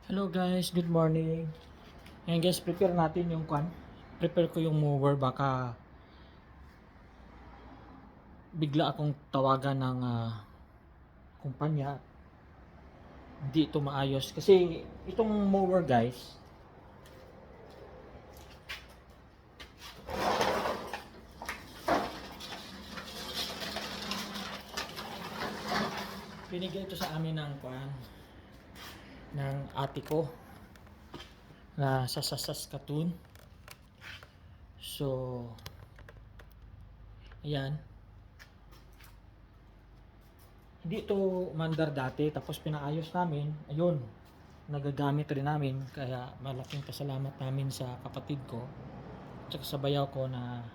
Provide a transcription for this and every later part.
Hello guys, good morning. Ngayon guys, prepare natin yung kwan. Prepare ko yung mower, baka bigla akong tawagan ng kumpanya. Hindi ito maayos kasi itong mower guys, binigay ito sa amin ng kwan ng ate ko na sa Saskatoon. So ayan, hindi ito mandar dati, tapos pinaayos namin. Ayun, nagagamit rin namin, kaya malaking pasalamat namin sa kapatid ko at sa bayaw ko na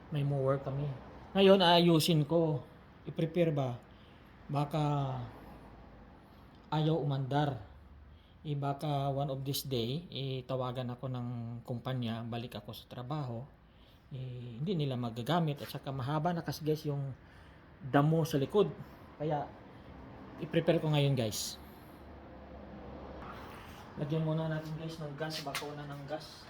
may mower kami. Ngayon aayusin ko, i-prepare ba, baka ayaw umandar, baka one of this day tawagan ako ng kumpanya, balik ako sa trabaho, hindi nila magagamit, at saka mahaba na kasi guys yung damo sa likod, kaya i-prepare ko ngayon guys. Lagyan muna natin guys ng gas, bako na ng gas.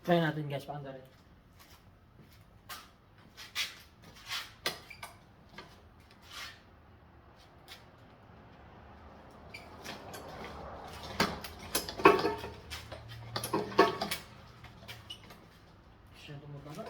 Try natin guys, paandarin. Masyado mababa.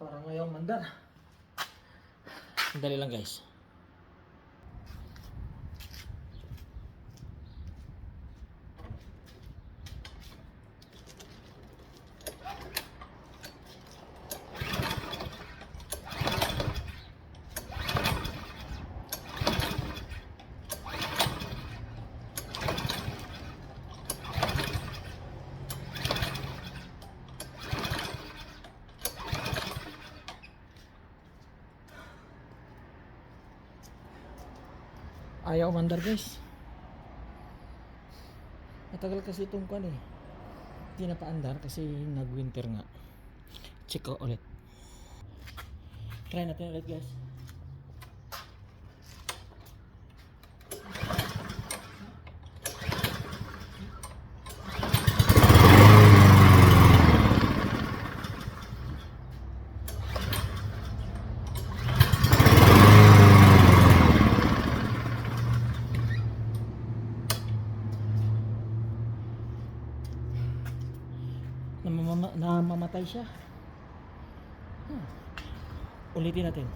Parang ngayon mandar. Dali lang guys. ayaw umandar guys. Matagal kasi itong kwan eh. Hindi na paandar kasi nag-winter nga. Check ko ulit. Try natin ulit guys. Namamatay siya. Ulitin natin.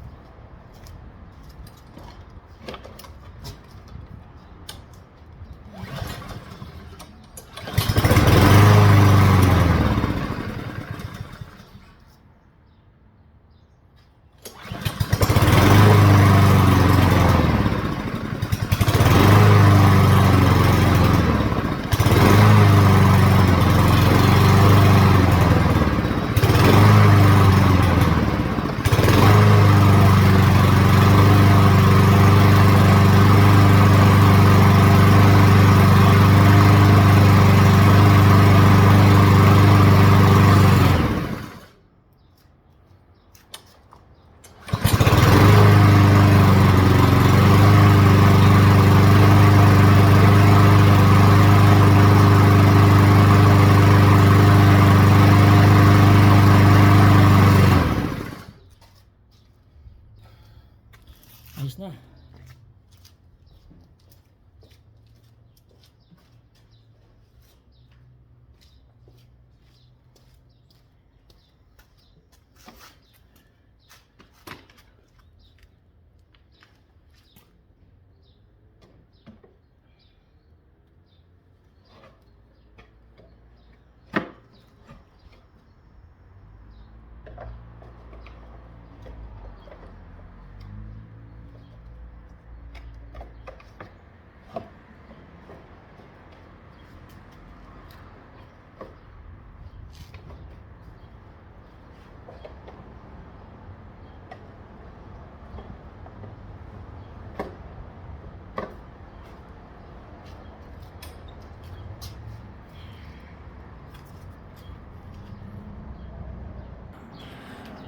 Ayos na.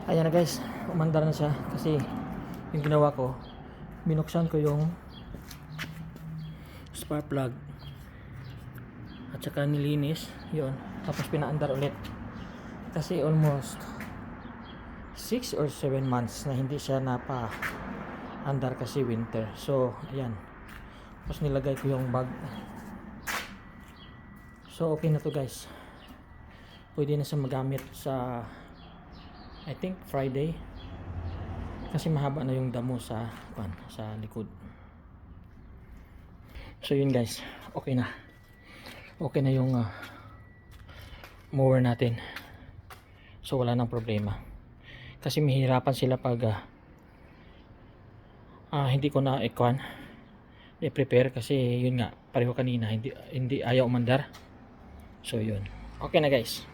Ayan na guys, umandar na siya kasi yung ginawa ko, binuksan ko yung spark plug at saka nilinis yun, tapos pinaandar ulit kasi almost 6 or 7 months na hindi siya napa-andar kasi winter. So ayan, tapos nilagay ko yung bag. So okay na to guys, pwede na siya magamit sa I think Friday kasi mahaba na yung damo sa likod. So yun guys, okay na yung mower natin. So wala nang problema kasi mahirapan sila pag hindi ko na i-prepare kasi yun nga, pareho kanina hindi ayaw umandar. So yun, okay na guys.